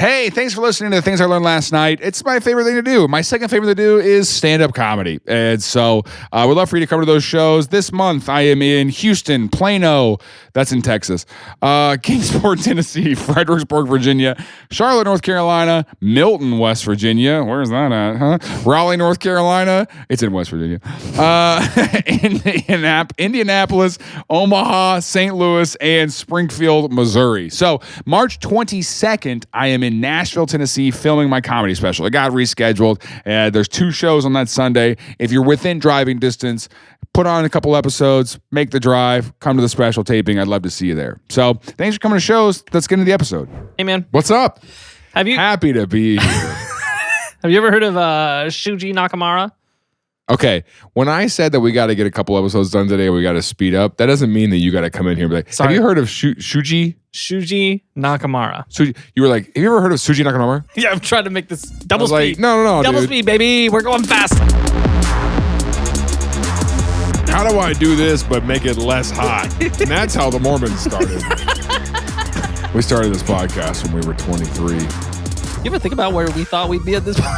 Hey, thanks for listening to the Things I Learned Last Night. It's my favorite thing to do. My second favorite thing to do is stand-up comedy. And so we'd love for you to come to those shows. This month, I am in Houston, Plano, that's in Texas, Kingsport, Tennessee, Fredericksburg, Virginia, Charlotte, North Carolina, Milton, West Virginia. Where's that at, huh? Raleigh, North Carolina. It's in West Virginia. Indianapolis, Omaha, St. Louis, and Springfield, Missouri. So March 22nd, I am in Nashville, Tennessee, filming my comedy special. It got rescheduled. There's 2 shows on that Sunday. If you're within driving distance, put on a couple episodes, make the drive, come to the special taping. I'd love to see you there. So thanks for coming to shows. Let's get into the episode. Hey, man. What's up? Happy to be here. Have you ever heard of Shuji Nakamura? Okay, when I said that we got to get a couple episodes done today, we got to speed up, that doesn't mean that you got to come in here and be like, have you heard of Shuji? Shuji Nakamura. You were like, have you ever heard of Shuji Nakamura? Yeah, I'm trying to make this double speed. Like, no, double dude. Speed, baby. We're going fast. How do I do this but make it less hot? And that's how the Mormons started. We started this podcast when we were 23. You ever think about where we thought we'd be at this point?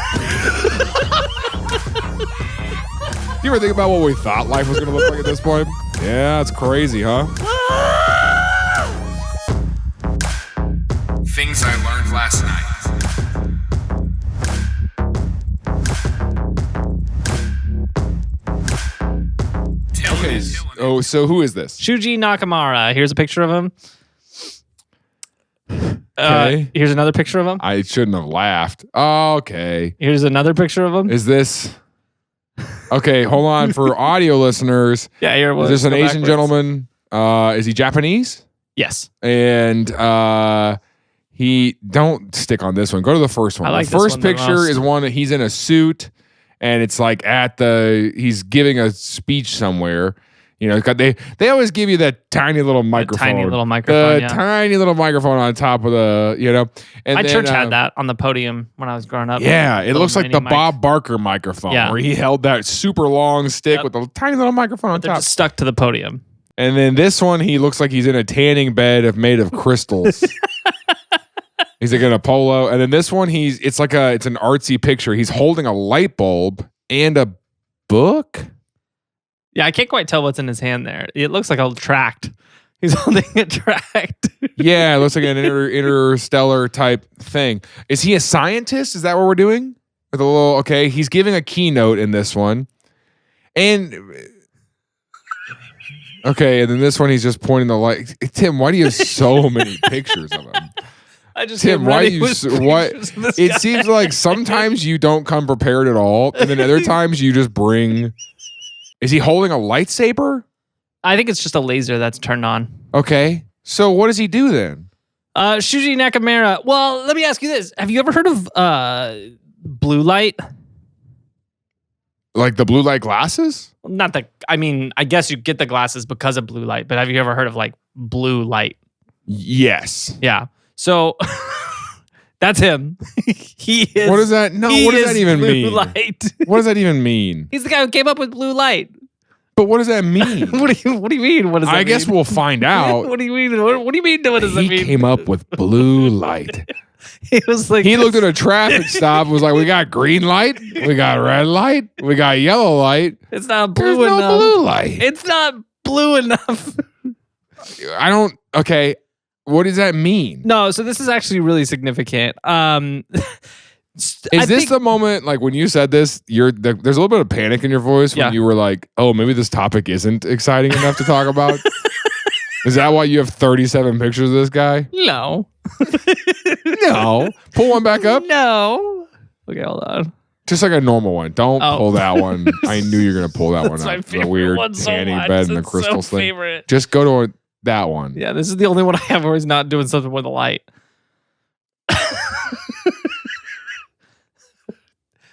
You ever think about what we thought life was going to look like at this point? Yeah, it's crazy, huh? Things I learned last night. Okay, so who is this? Shuji Nakamura. Here's a picture of him. Okay. Here's another picture of him. I shouldn't have laughed. Okay. Here's another picture of him. Is this... Okay, hold on. For audio listeners, yeah, here it was. Is this an Asian gentleman? Is he Japanese? Yes. And he... Don't stick on this one. Go to the first one. I like the first this one picture is one that he's in a suit, and it's like he's giving a speech somewhere. You know, they always give you that tiny little microphone. Tiny little microphone, tiny little microphone on top of the, you know. And my church had that on the podium when I was growing up. Yeah, it looks like the Bob Barker microphone, where he held that super long stick with a tiny little microphone on top. Just stuck to the podium. And then this one, he looks like he's in a tanning bed made of crystals. He's like in a polo. And then this one, it's an artsy picture. He's holding a light bulb and a book. Yeah, I can't quite tell what's in his hand there. It looks like a tract. He's holding a tract. Yeah, it looks like an interstellar type thing. Is he a scientist? Is that what we're doing? With a little, okay, he's giving a keynote in this one. And, okay, and then this one, he's just pointing the light. Tim, why do you have so many pictures of him? Tim, why do you? What? It seems like sometimes you don't come prepared at all, and then other times you just bring... Is he holding a lightsaber? I think it's just a laser that's turned on. Okay. So what does he do then? Shuji Nakamura. Well, let me ask you this. Have you ever heard of blue light? Like the blue light glasses? Not the... I mean, I guess you get the glasses because of blue light, but have you ever heard of like blue light? Yes. Yeah. So... That's him. He is. What does that? No. What does that even mean? Light. What does that even mean? He's the guy who came up with blue light. But what does that mean? What do you mean? What does that mean? I guess we'll find out. What do you mean? What do you mean? What does that mean? He came up with blue light. He was like, he looked at a traffic stop. Was like, we got green light, we got red light, we got yellow light. It's not blue enough. No blue light. It's not blue enough. I don't. Okay. What does that mean? No, so this is actually really significant. Is this the moment, like when you said this, there's a little bit of panic in your voice when you were like, oh, maybe this topic isn't exciting enough to talk about? Is that why you have 37 pictures of this guy? No. No. Pull one back up? No. Okay, hold on. Just like a normal one. Don't pull that one. I knew you were going to pull that one my up. favorite The weird one so tanning much. bed and the It's crystal so thing. Favorite. Just go to that one. Yeah, this is the only one I have where he's not doing something with a light.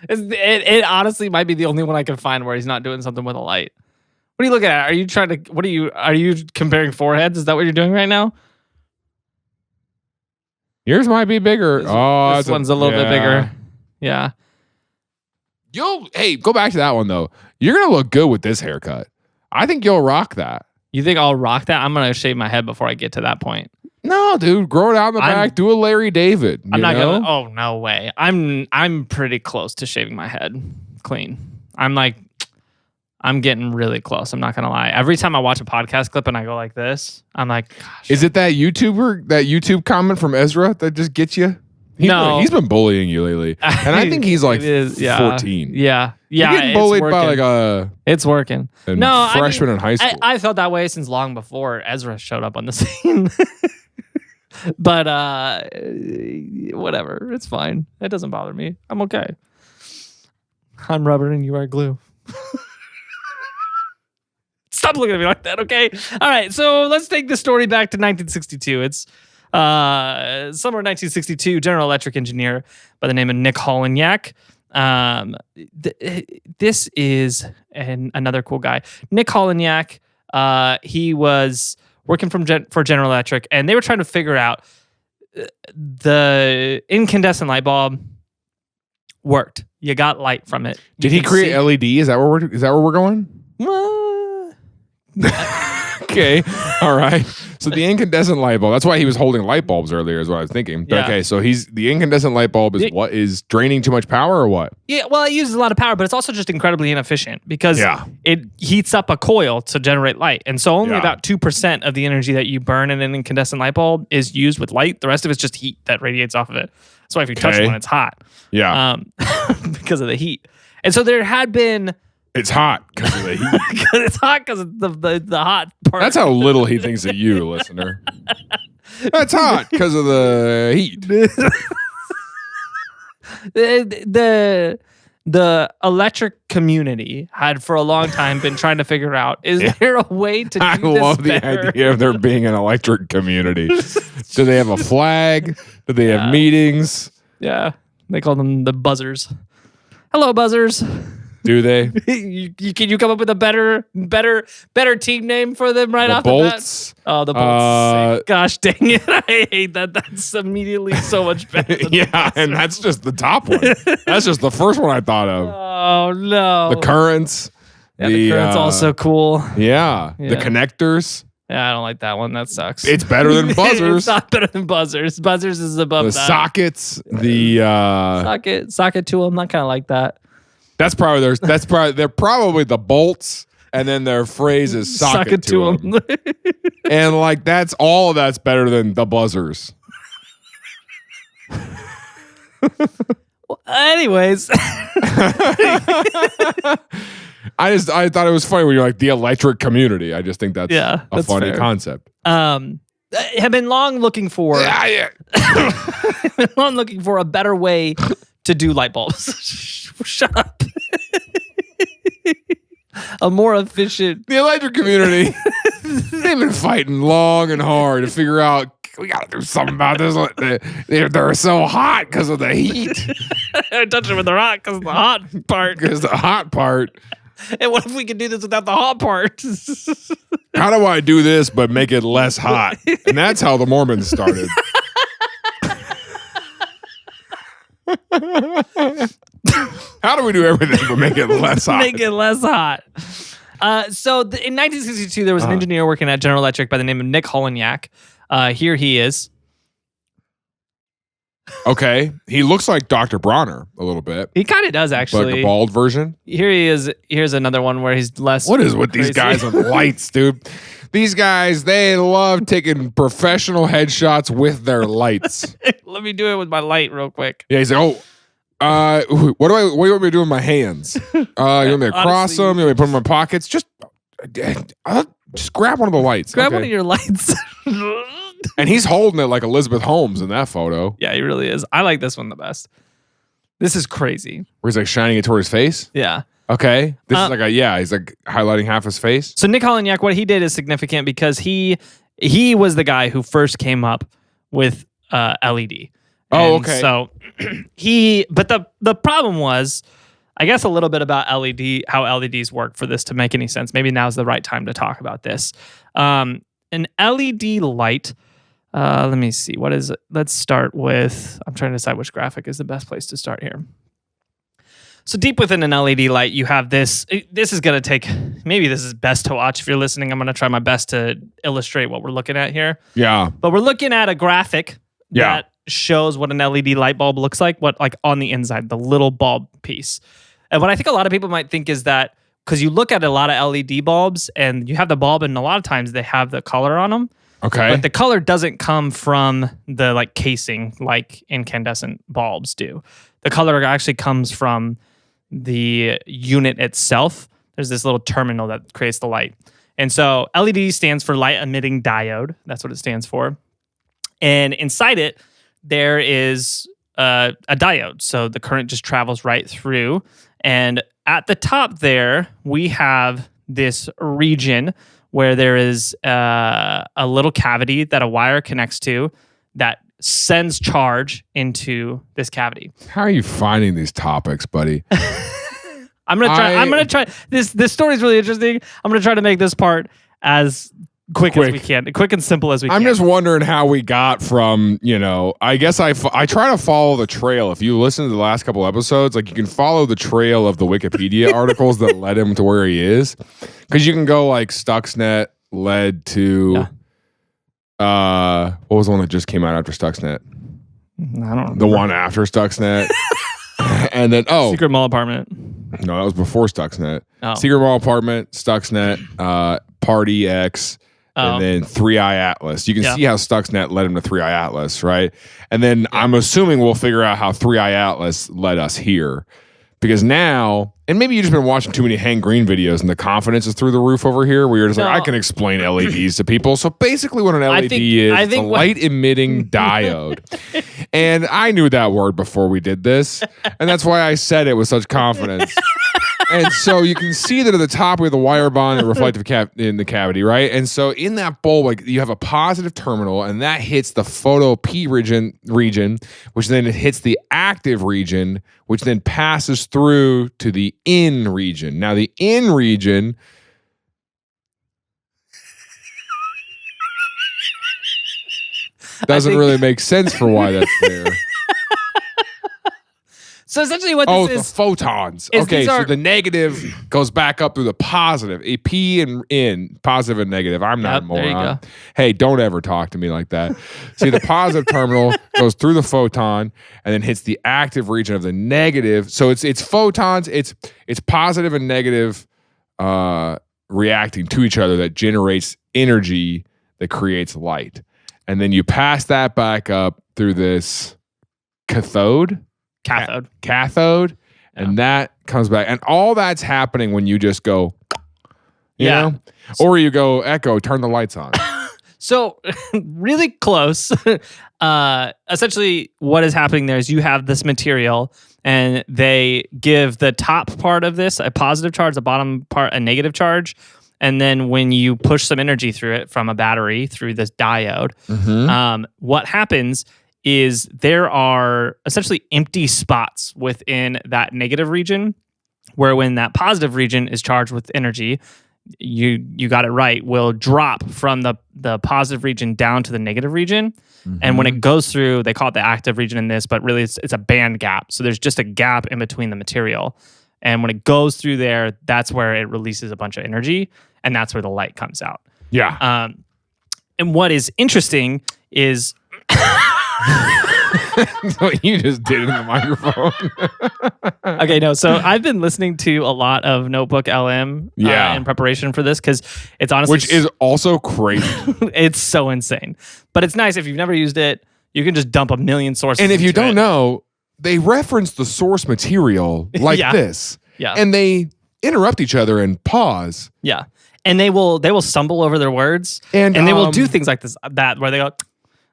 It honestly might be the only one I can find where he's not doing something with a light. What are you looking at? Are you trying to? Are you comparing foreheads? Is that what you're doing right now? Yours might be bigger. This one's a little bit bigger. Yeah. Hey, go back to that one though. You're gonna look good with this haircut. I think you'll rock that. You think I'll rock that? I'm gonna shave my head before I get to that point. No, dude, grow it out in the back. Do a Larry David. I'm not gonna. Oh no way. I'm pretty close to shaving my head clean. I'm getting really close. I'm not gonna lie. Every time I watch a podcast clip and I go like this, I'm like, gosh. Is it that YouTube comment from Ezra that just gets you? He's been bullying you lately, and I think he's like 14. Yeah. You're getting bullied by like a. It's working. Freshman in high school. I felt that way since long before Ezra showed up on the scene. But whatever, it's fine. It doesn't bother me. I'm okay. I'm rubber and you are glue. Stop looking at me like that, okay? All right, so let's take the story back to 1962. It's summer 1962. General Electric engineer by the name of Nick Holonyak. This is another cool guy. Nick Holonyak. He was working for General Electric, and they were trying to figure out the incandescent light bulb worked. You got light from it. Did he create LED? Is that where we're going? Okay, all right. So the incandescent light bulb. That's why he was holding light bulbs earlier, is what I was thinking. Yeah. Okay, so the incandescent light bulb is what is draining too much power or what? Yeah, well, it uses a lot of power, but it's also just incredibly inefficient because it heats up a coil to generate light, and so only about 2% of the energy that you burn in an incandescent light bulb is used with light. The rest of it's just heat that radiates off of it. That's why if you touch one, it's hot. Yeah, because of the heat. And so there had been. It's hot because of the heat. It's hot because of the hot part. That's how little he thinks of you, listener. That's hot because of the heat. The electric community had for a long time been trying to figure out, is there a way to do this better? I love the idea of there being an electric community. Do they have a flag? Do they have meetings? Yeah. They call them the buzzers. Hello, buzzers. Do they? Can you come up with a better team name for them right off Bolts? the bat? Oh, the Bolts. Gosh dang it. I hate that. That's immediately so much better than and that's just the top one. That's just the first one I thought of. Oh, no. The Currents. Yeah, the Currents also cool. Yeah. The Connectors. Yeah, I don't like that one. That sucks. It's better than Buzzers. It's not better than Buzzers. Buzzers is above the that. Sockets. Socket to them. I kind of like that. They're probably the Bolts, and then their phrase is socket to them. And like that's better than the Buzzers. Well, anyways, I thought it was funny when you're like the electric community. I just think that's a funny concept. Have been long looking for long looking for a better way to do light bulbs. Shut up. A more efficient. The electric community, they've been fighting long and hard to figure out, we got to do something about this. They're so hot because of the heat. I touch them with the hot because of the hot part. Because the hot part. And what if we could do this without the hot part? How do I do this but make it less hot? And that's how the Mormons started. How do we do everything but make it less hot? Make it less hot. So in 1962, there was an engineer working at General Electric by the name of Nick Holonyak. Here he is. Okay. He looks like Dr. Bronner a little bit. He kind of does, actually. Like a bald version. Here he is. Here's another one where he's less. What is with crazy. These guys with lights, dude? Ththese guys, they love taking professional headshots with their lights. Let me do it with my light real quick. Yeah, he's like, what do you want me to do with my hands? You want me to cross them? You want me to put them in my pockets? Just grab one of the lights. Grab one of your lights. And he's holding it like Elizabeth Holmes in that photo. Yeah, he really is. I like this one the best. This is crazy. Where he's like shining it toward his face? Yeah. Okay. This is like he's like highlighting half his face. So Nick Holonyak, what he did is significant because he was the guy who first came up with LED. Oh, okay. So but the problem was, I guess, a little bit about LED, how LEDs work for this to make any sense. Maybe now's the right time to talk about this. An LED light, let me see, what is it? Let's start with, I'm trying to decide which graphic is the best place to start here. So deep within an LED light, you have this. This is going to take, maybe this is best to watch if you're listening. I'm going to try my best to illustrate what we're looking at here. Yeah. But we're looking at a graphic that shows what an LED light bulb looks like, on the inside, the little bulb piece. And what I think a lot of people might think is that, because you look at a lot of LED bulbs and you have the bulb, and a lot of times they have the color on them. Okay. But the color doesn't come from the casing like incandescent bulbs do. The color actually comes from the unit itself. There's this little terminal that creates the light. And so LED stands for light emitting diode. That's what it stands for. And inside it, there is a diode. So the current just travels right through. And at the top there, we have this region where there is a little cavity that a wire connects to that sends charge into this cavity. How are you finding these topics, buddy? I'm gonna try. This story is really interesting. I'm gonna try to make this part as quick as we can, quick and simple as we can. I'm just wondering how we got from, I guess I try to follow the trail. If you listen to the last couple episodes, you can follow the trail of the Wikipedia articles that led him to where he is, because you can go Stuxnet led to. What was the one that just came out after Stuxnet? I don't remember. The one after Stuxnet. And then, Secret Mall Apartment. No, that was before Stuxnet. Oh. Secret Mall Apartment, Stuxnet, Party X, and then 3i Atlas. You can see how Stuxnet led him to 3i Atlas, right? And then I'm assuming we'll figure out how 3i Atlas led us here. Because now, and maybe you've just been watching too many Hank Green videos and the confidence is through the roof over here, where you're just I can explain LEDs to people. So basically what an LED is, it's a light-emitting diode. And I knew that word before we did this, and that's why I said it with such confidence. And so you can see that at the top we have the wire bond and reflective in the cavity, right? And so in that bulb, you have a positive terminal, and that hits the photo P region, which then it hits the active region, which then passes through to the in region. Now the in region doesn't really make sense for why that's there. So essentially what this is... the photons. Okay, so the negative goes back up through the positive. A P and in, positive and negative. I'm not a moron. There you go. Hey, don't ever talk to me like that. See, the positive terminal goes through the photon and then hits the active region of the negative. So it's photons, it's positive and negative reacting to each other that generates energy that creates light. And then you pass that back up through this cathode, and that comes back. And all that's happening when you just go, you know? Or you go, Echo, turn the lights on. So really close. Essentially what is happening there is you have this material and they give the top part of this a positive charge, the bottom part a negative charge. And then when you push some energy through it from a battery through this diode, what happens is there are essentially empty spots within that negative region where when that positive region is charged with energy, you got it right, will drop from the positive region down to the negative region. And when it goes through, they call it the active region in this, but really it's a band gap. So there's just a gap in between the material. And when it goes through there, that's where it releases a bunch of energy, and that's where the light comes out. Yeah. And what is interesting is... What you just did in the microphone. Okay, no. So I've been listening to a lot of Notebook LM in preparation for this because it's honestly... Which is also crazy. It's so insane. But it's nice if you've never used it, you can just dump a million sources. And if you don't know, they reference the source material like this. Yeah. And they interrupt each other and pause. Yeah. And they will stumble over their words. And they will do things like that where they go...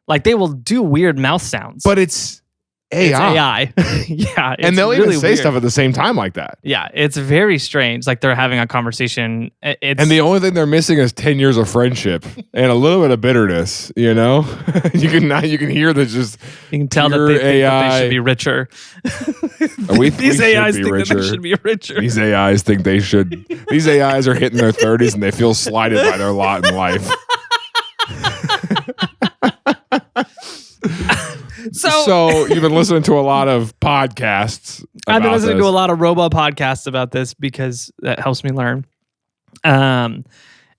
Like they will do weird mouth sounds. But it's AI. It's AI. Yeah. It's and they'll really even say weird. stuff at the same time like that. Yeah. It's very strange. Like they're having a conversation. And the only thing they're missing is 10 years of friendship and a little bit of bitterness, you know? you can hear that just... You can tell that they think that they should be richer. These AIs think that they should be richer. These AIs think they should... These AIs are hitting their 30s and they feel slighted by their lot in life. So you've been listening to a lot of podcasts. I've been listening to a lot of robo podcasts about this because that helps me learn. And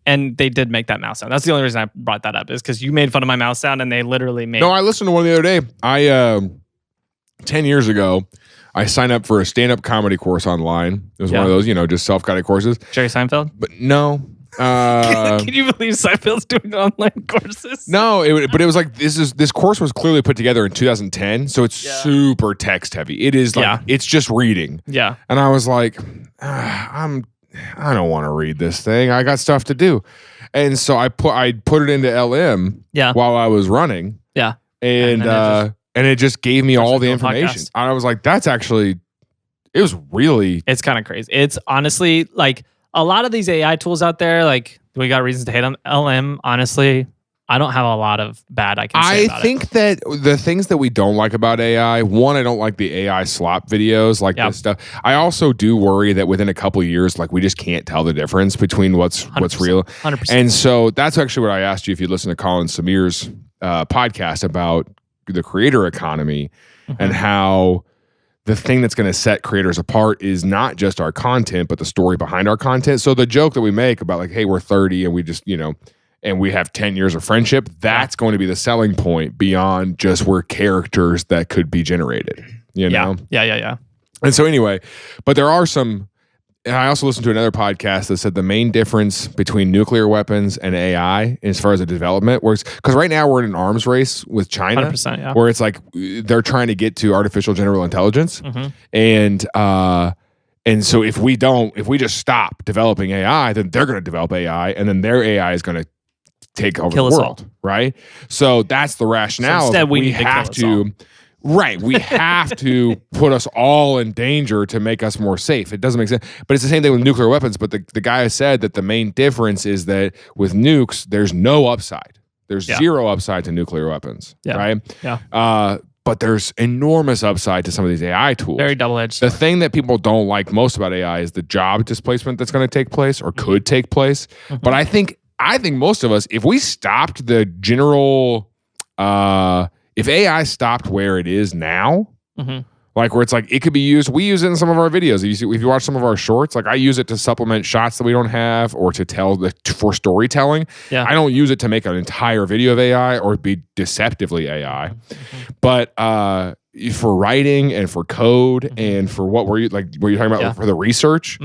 they did make that mouse sound. That's the only reason I brought that up, is because you made fun of my mouse sound, and they literally made. No, I listened to one the other day. 10 years ago, I signed up for a stand-up comedy course online. It was one of those, just self-guided courses. Jerry Seinfeld? But no. Can you believe Seinfeld's doing online courses? No, but it was like this course was clearly put together in 2010, so it's super text heavy. It is like it's just reading. Yeah. And I was like, I don't want to read this thing. I got stuff to do. And so I put it into LM while I was running. Yeah. And it just gave me all the information. And I was like, it's kind of crazy. It's honestly like a lot of these AI tools out there, like we got reasons to hate them. LM, honestly, I don't have a lot of bad I can say about it. I think that the things that we don't like about AI, one, I don't like the AI slop videos, like this stuff. I also do worry that within a couple of years, like we just can't tell the difference between what's real. 100%. And so that's actually what I asked you if you listen to Colin Samir's podcast about the creator economy and how the thing that's going to set creators apart is not just our content, but the story behind our content. So the joke that we make about like, hey, we're 30 and we just, and we have 10 years of friendship, that's going to be the selling point beyond just we're characters that could be generated, Yeah. And so anyway, but there are some, and I also listened to another podcast that said the main difference between nuclear weapons and AI as far as the development works, because right now we're in an arms race with China, 100%, where it's like they're trying to get to artificial general intelligence. And so if we just stop developing AI, then they're going to develop AI, and then their AI is going to take over the world, right? So that's the rationale. So instead, we have to, right? We have to put us all in danger to make us more safe. It doesn't make sense, but it's the same thing with nuclear weapons. But the guy said that the main difference is that with nukes, there's no upside. There's zero upside to nuclear weapons, right? Yeah. But there's enormous upside to some of these AI tools. Very double-edged. The thing that people don't like most about AI is the job displacement that's going to take place or could take place. But I think most of us, if we stopped the general, if AI stopped where it is now, like where it's like it could be used, we use it in some of our videos. If you watch some of our shorts, like I use it to supplement shots that we don't have or to tell for storytelling. Yeah. I don't use it to make an entire video of AI or be deceptively AI, but for writing and for code and for what you're talking about for the research.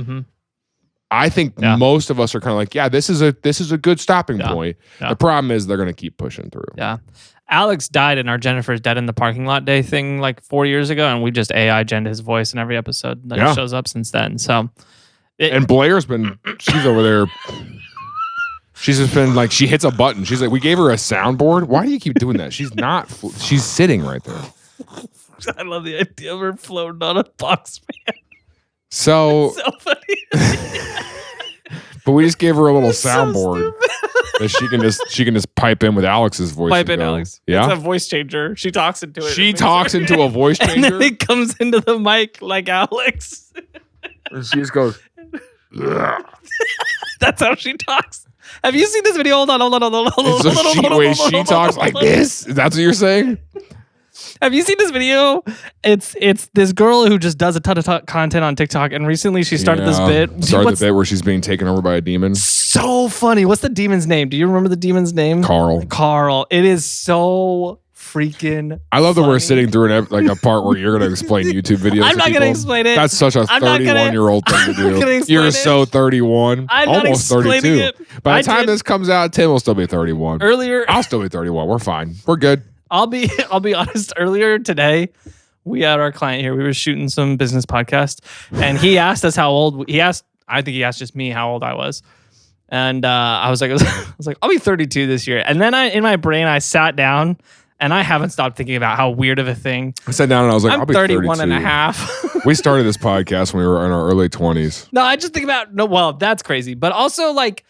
I think most of us are kind of like, this is a good stopping point. The problem is they're going to keep pushing through. Yeah. Alex died in our Jennifer's Dead in the Parking Lot Day thing like 4 years ago, and we just AI genned his voice in every episode that shows up since then. So, and Blair's she's over there. She's just been like, she hits a button. She's like, we gave her a soundboard. Why do you keep doing that? She's not, she's sitting right there. I love the idea of her floating on a box fan. So funny. But we just gave her a little soundboard that she can just pipe in with Alex's voice. Pipe in, Alex. Yeah, it's a voice changer. She talks into it. She talks into a voice changer, and then it comes into the mic like Alex. And she just goes. That's how she talks. Have you seen this video? Hold on. She talks like this. That's what you're saying? Have you seen this video? It's this girl who just does a ton of content on TikTok, and recently she started this bit. Started the bit where she's being taken over by a demon. So funny. What's the demon's name? Do you remember the demon's name? Carl. It is so freaking I love funny. That we're sitting through a part where you're going to explain YouTube videos. I'm not going to explain it. That's such a 31-year-old thing to do. You're so 31. I'm almost not 32. It. By the time this comes out, Tim will still be 31. I'll still be 31. We're fine. We're good. I'll be honest. Earlier today, we had our client here. We were shooting some business podcast, and he asked us how old. I think he asked just me how old I was, and I was like, I'll be 32 this year. And then in my brain, I sat down, and I haven't stopped thinking about how weird of a thing. I sat down and I was like, I'll be 31 32. and a half. We started this podcast when we were in our early 20s. No, I just think about well, that's crazy, but also like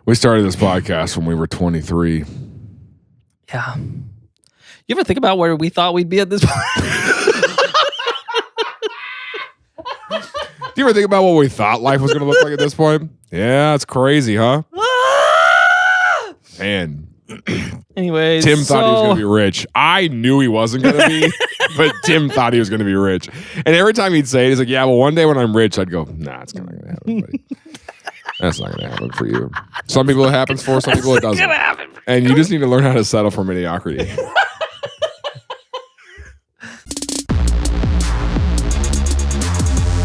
we started this podcast when we were 23. Yeah. You ever think about where we thought we'd be at this point? Do you ever think about what we thought life was going to look like at this point? Yeah, it's crazy, huh? Man. Anyways, Tim thought he was going to be rich. I knew he wasn't going to be, but Tim thought he was going to be rich. And every time he'd say it, he's like, yeah, well, one day when I'm rich, I'd go, nah, it's not going to happen, buddy. That's not going to happen for you. Some people it happens for, some people it doesn't. And you just need to learn how to settle for mediocrity.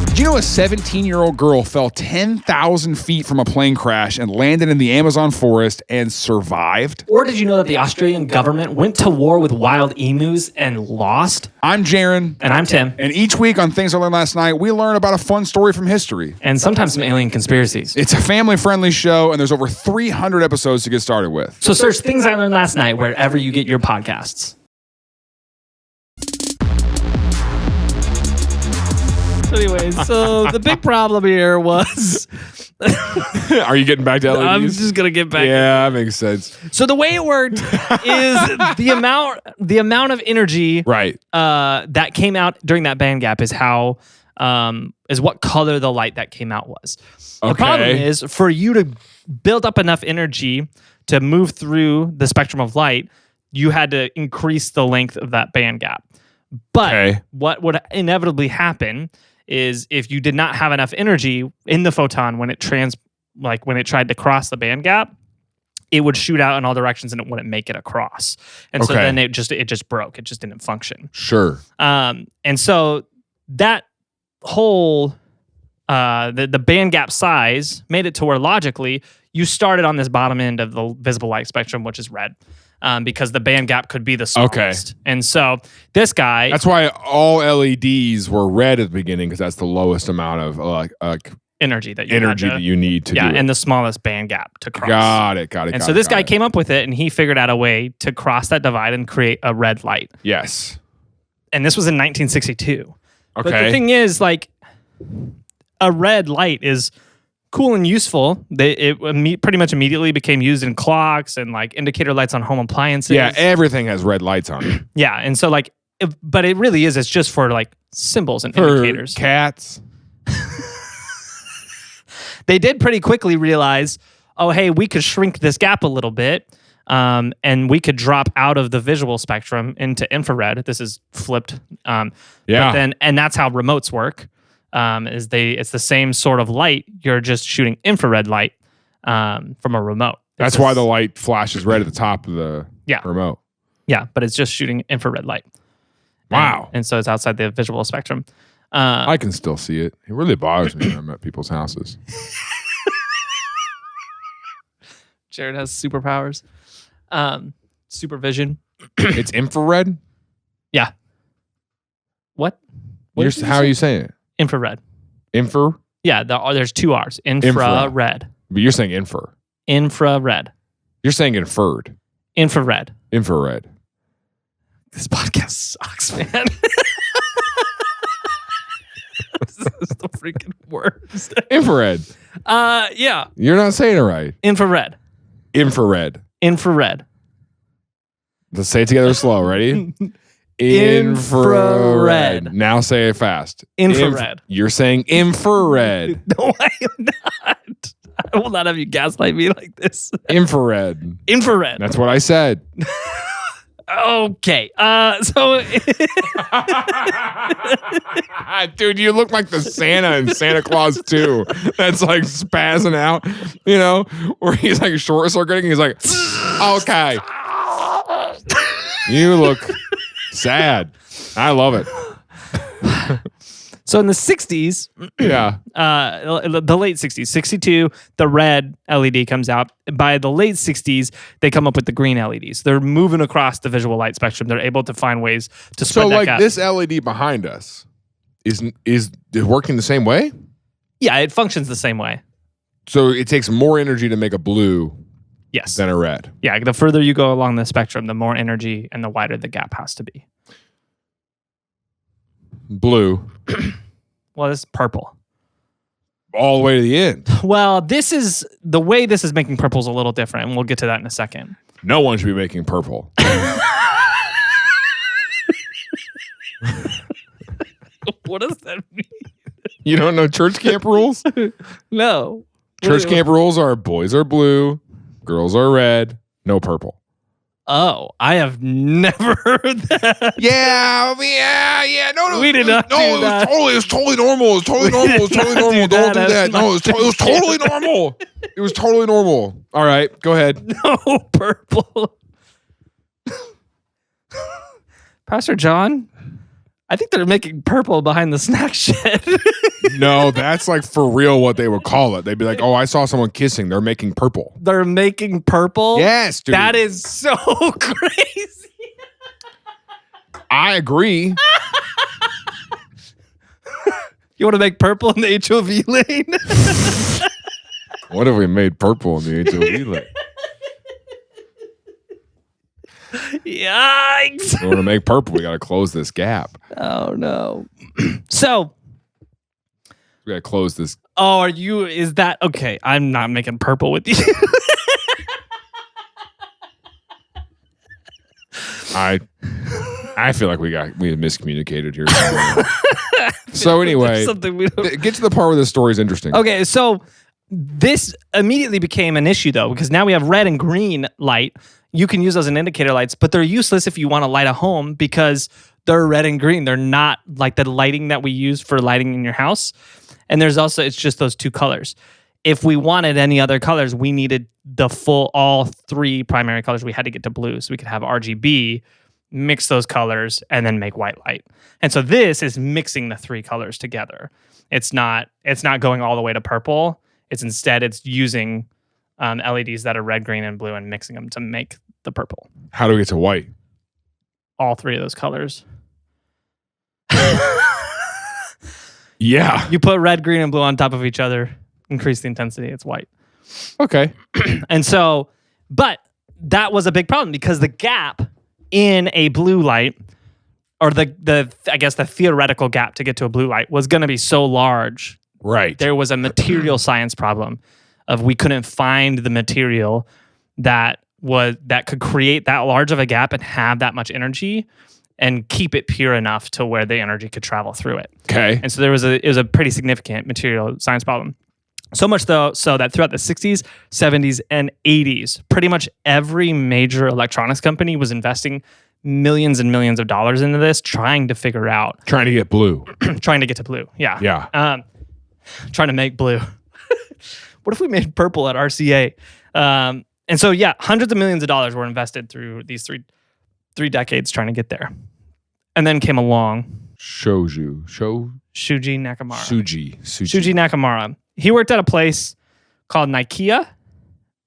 Did you know a 17-year-old girl fell 10,000 feet from a plane crash and landed in the Amazon forest and survived? Or did you know that the Australian government went to war with wild emus and lost? I'm Jaron. And I'm Tim. And each week on Things I Learned Last Night, we learn about a fun story from history. And sometimes some alien conspiracies. It's a family-friendly show, and there's over 300 episodes to get started with. So search Things I Learned Last Night wherever you get your podcasts. Anyways, so the big problem here was... Are you getting back to LEDs? I'm just going to get back. Yeah, that makes sense. So the way it worked is the amount of energy that came out during that band gap is how is what color the light that came out was. The problem is for you to build up enough energy to move through the spectrum of light, you had to increase the length of that band gap. But what would inevitably happen is if you did not have enough energy in the photon when it tried to cross the band gap, it would shoot out in all directions and it wouldn't make it across. And so then it just broke. It just didn't function. Sure. And so that whole the band gap size made it to where logically you started on this bottom end of the visible light spectrum, which is red. Because the band gap could be the smallest. And so this guy... That's why all LEDs were red at the beginning, because that's the lowest amount of energy that you need to do it. And the smallest band gap to cross. Got it. And so this guy came up with it, and he figured out a way to cross that divide and create a red light. Yes. And this was in 1962. Okay. But the thing is, a red light is... cool and useful. It pretty much immediately became used in clocks and indicator lights on home appliances. Yeah, everything has red lights on it. Yeah, and so but it really is. It's just for symbols and for indicators. Cats. They did pretty quickly realize, oh, hey, we could shrink this gap a little bit, and we could drop out of the visual spectrum into infrared. This is flipped. But that's how remotes work. It's the same sort of light. You're just shooting infrared light from a remote. That's why the light flashes red at the top of the remote. Yeah, but it's just shooting infrared light. Wow. And so it's outside the visual spectrum. I can still see it. It really bothers me when I'm at people's houses. Jared has superpowers. Supervision. It's infrared? Yeah. What? How are you saying it? Infrared. Infer? Yeah, there's two R's. Infrared. But you're saying infer. Infrared. You're saying inferred. Infrared. Infrared. This podcast sucks, man. This is the freaking worst. Infrared. Yeah. You're not saying it right. Infrared. Infrared. Infrared. Let's say it together slow. Ready? Infrared. Now say it fast. Infrared. You're saying infrared. No, I am not. I will not have you gaslight me like this. Infrared. Infrared. That's what I said. Okay. Dude, you look like the Santa in Santa Claus 2. That's spazzing out, where he's short circuiting. He's like, okay. You look sad. I love it. So in the 60s, the late 60s, 62, the red LED comes out. By the late 60s, they come up with the green LEDs. They're moving across the visual light spectrum. They're able to find ways to spread that gap. This LED behind us is working the same way? Yeah, it functions the same way. So it takes more energy to make a blue than a red. Yeah, the further you go along the spectrum, the more energy and the wider the gap has to be. Blue. Well, this is purple. All the way to the end. Well, the way this is making purple is a little different, and we'll get to that in a second. No one should be making purple. What does that mean? You don't know church camp rules? No. Church camp rules are boys are blue, girls are red, no purple. Oh, I have never heard that. Yeah. No, We did not do that. It's totally normal. It's totally normal. It's totally normal. Don't do that. No, it was totally normal. It was totally normal. All right, go ahead. No, purple. Pastor John, I think they're making purple behind the snack shed. No, that's like for real what they would call it. They'd be like, oh, I saw someone kissing. They're making purple. They're making purple? Yes, dude. That is so crazy. I agree. You want to make purple in the HOV lane? What if we made purple in the HOV lane? Yikes. We want to make purple. We got to close this gap. Oh, no. So... We got to close this. Oh, is that... Okay, I'm not making purple with you. I feel like we miscommunicated here. So anyway, get to the part where the story is interesting. Okay, so this immediately became an issue, though, because now we have red and green light. You can use those as indicator lights, but they're useless if you want to light a home because they're red and green. They're not like the lighting that we use for lighting in your house. And there's also, it's just those two colors. If we wanted any other colors, we needed all three primary colors. We had to get to blue so we could have RGB, mix those colors, and then make white light. And so this is mixing the three colors together. It's not going all the way to purple. It's using LEDs that are red, green, and blue and mixing them to make the purple. How do we get to white? All three of those colors. Yeah. You put red, green, and blue on top of each other, increase the intensity, it's white. Okay. And so, but that was a big problem because the gap in a blue light, or the theoretical gap to get to a blue light was going to be so large. Right. There was a material science problem of we couldn't find the material that could create that large of a gap and have that much energy and keep it pure enough to where the energy could travel through it. Okay. And so it was a pretty significant material science problem. So much so that throughout the 60s, 70s, and 80s, pretty much every major electronics company was investing millions and millions of dollars into this, trying to figure out. Trying to get blue. Trying to get to blue. Yeah. Yeah. Trying to make blue. What if we made purple at RCA? And so, yeah, hundreds of millions of dollars were invested through these three decades trying to get there. And then came along Shuji Nakamura. Shuji Nakamura. He worked at a place called Nikea.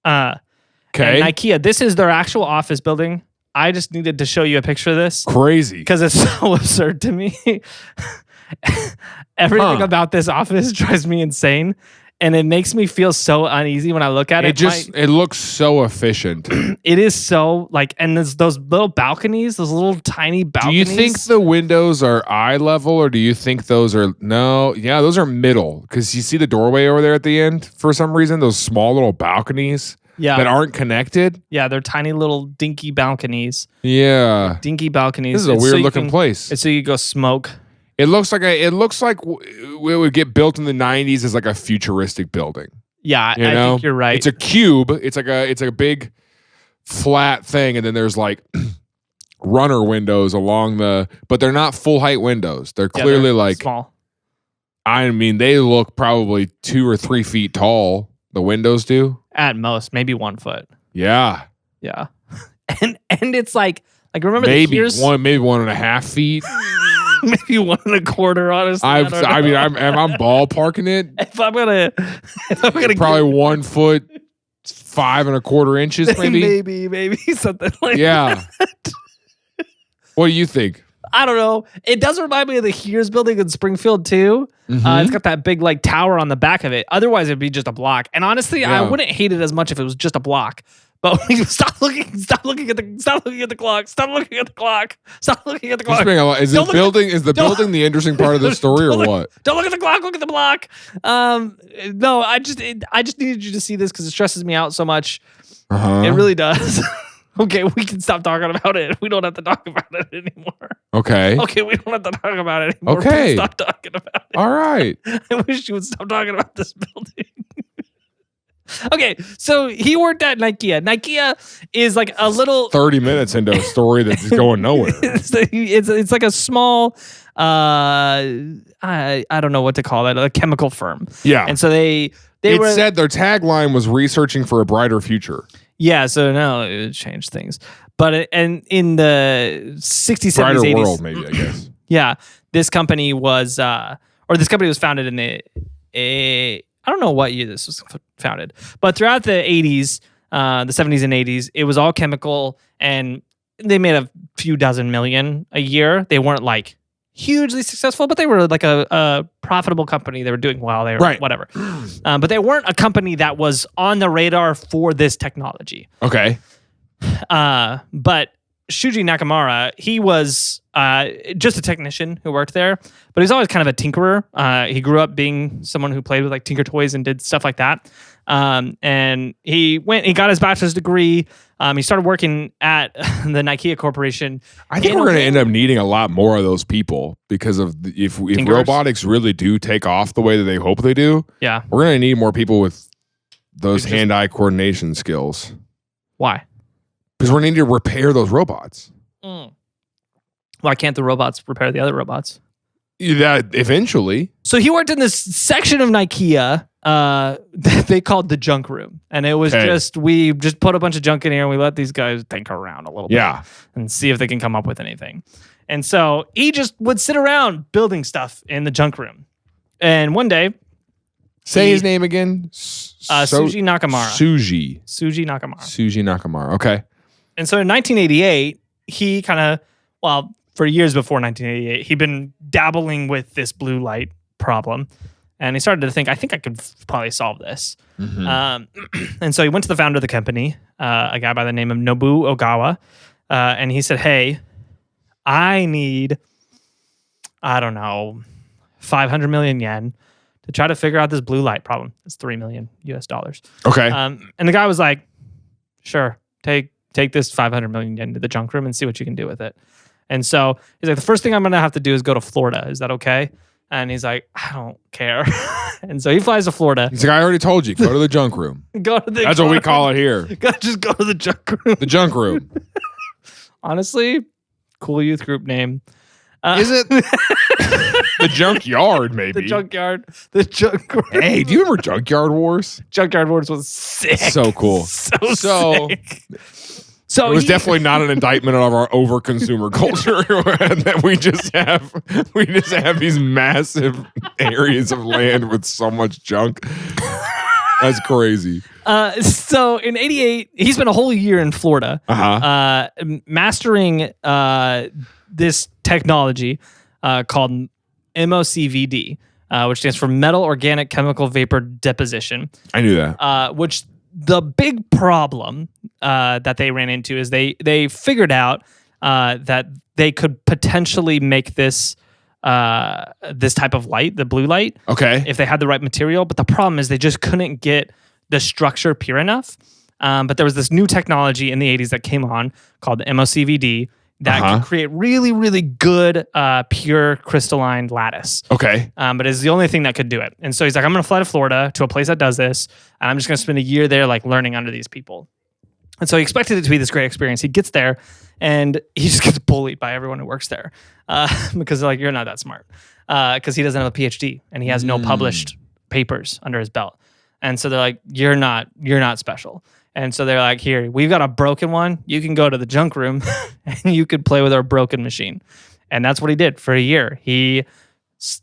Okay. Nikea, this is their actual office building. I just needed to show you a picture of this. Crazy. Because it's so absurd to me. Everything about this office drives me insane. And it makes me feel so uneasy when I look at it. It looks so efficient. It is so and there's those little balconies, those little tiny balconies. Do you think the windows are eye level or do you think those are those are middle? Because you see the doorway over there at the end for some reason, those small little balconies that aren't connected. Yeah, they're tiny little dinky balconies. Yeah. Dinky balconies. This is a weird looking place. It's so you go smoke. It looks like it would get built in the 90s as like a futuristic building. Yeah, I think you're right. It's a cube. It's a big flat thing, and then there's like runner windows but they're not full height windows. They're clearly like small. I mean, they look probably 2 or 3 feet tall. The windows do at most, maybe 1 foot. Yeah. And it's like remember maybe the 1.5 feet. Maybe 1.25, honestly. I'm ballparking it. If I'm gonna probably 1 foot 5 1/4 inches, maybe something like that. What do you think? I don't know. It does remind me of the Hears building in Springfield too. It's got that big like tower on the back of it. Otherwise, it'd be just a block. And honestly, I wouldn't hate it as much if it was just a block. But stop looking at the clock. Stop looking at the clock. Is the building the interesting part of the story or what? Don't look at the clock. Look at the block. No, I just needed you to see this because it stresses me out so much. It really does. Okay, we can stop talking about it. We don't have to talk about it anymore. Okay, we don't have to talk about it anymore. Okay. Stop talking about it. All right. I wish you would stop talking about this building. Okay, so he worked at Nikea. Nikea is like a little 30 minutes into a story that's going nowhere. It's like a small, I don't know what to call it, a chemical firm. Yeah. And so they said their tagline was researching for a brighter future. Yeah, so now it changed things. But and in the 60s, 70s, brighter 80s. world, maybe, I guess. Yeah, this company was founded in I don't know what year this was founded, but throughout the 80s, the 70s and 80s, it was all chemical, and they made a few dozen million a year. They weren't like hugely successful, but they were like a profitable company. They were doing well. They were whatever. But they weren't a company that was on the radar for this technology. Okay. But Shuji Nakamura, he was just a technician who worked there, but he's always kind of a tinkerer. He grew up being someone who played with like Tinker Toys and did stuff like that. And he got his bachelor's degree. He started working at the Nikea Corporation. I think we're going to end up needing a lot more of those people because of if robotics really do take off the way that they hope they do. Yeah, we're going to need more people with those hand-eye coordination skills. Why? Because we're going to need to repair those robots. Why can't the robots repair the other robots? That eventually. So he worked in this section of Nikea that they called the junk room. And it was we just put a bunch of junk in here and we let these guys think around a little bit and see if they can come up with anything. And so he just would sit around building stuff in the junk room. And one day... Say his name again. Shuji Nakamura. Shuji Nakamura. Okay. And so in 1988, he kind of, for years before 1988, he'd been dabbling with this blue light problem. And he started to think, I think I could probably solve this. Mm-hmm. And so he went to the founder of the company, a guy by the name of Nobu Ogawa. And he said, hey, I need, 500 million yen to try to figure out this blue light problem. It's $3 million US. Okay. And the guy was like, sure, take this 500 million yen to the junk room and see what you can do with it. And so he's like, the first thing I'm going to have to do is go to Florida. Is that okay? And he's like, I don't care. And so he flies to Florida. He's like, I already told you, go to the junk room. That's what we call it here. Just go to the junk room. The junk room. Honestly, cool youth group name. Is it? The Junkyard, maybe. The Junkyard. The Junk Room. Hey, do you remember Junkyard Wars? Junkyard Wars was sick. So cool. So sick. So it was definitely not an indictment of our over-consumer culture that we just have these massive areas of land with so much junk. That's crazy. So in 88, he spent a whole year in Florida mastering this technology called MOCVD, which stands for Metal Organic Chemical Vapor Deposition. I knew that. Which the big problem that they ran into is they figured out that they could potentially make this type of light, the blue light, if they had the right material. But the problem is they just couldn't get the structure pure enough. But there was this new technology in the 80s that came on called the MOCVD that could create really, really good pure crystalline lattice. Okay. But it's the only thing that could do it. And so he's like, I'm going to fly to Florida to a place that does this, and I'm just going to spend a year there like learning under these people. And so he expected it to be this great experience. He gets there, and he just gets bullied by everyone who works there because they're like, you're not that smart. Because he doesn't have a PhD, and he has no published papers under his belt. And so they're like, you're not special. And so they're like, here, we've got a broken one. You can go to the junk room and you could play with our broken machine. And that's what he did for a year. He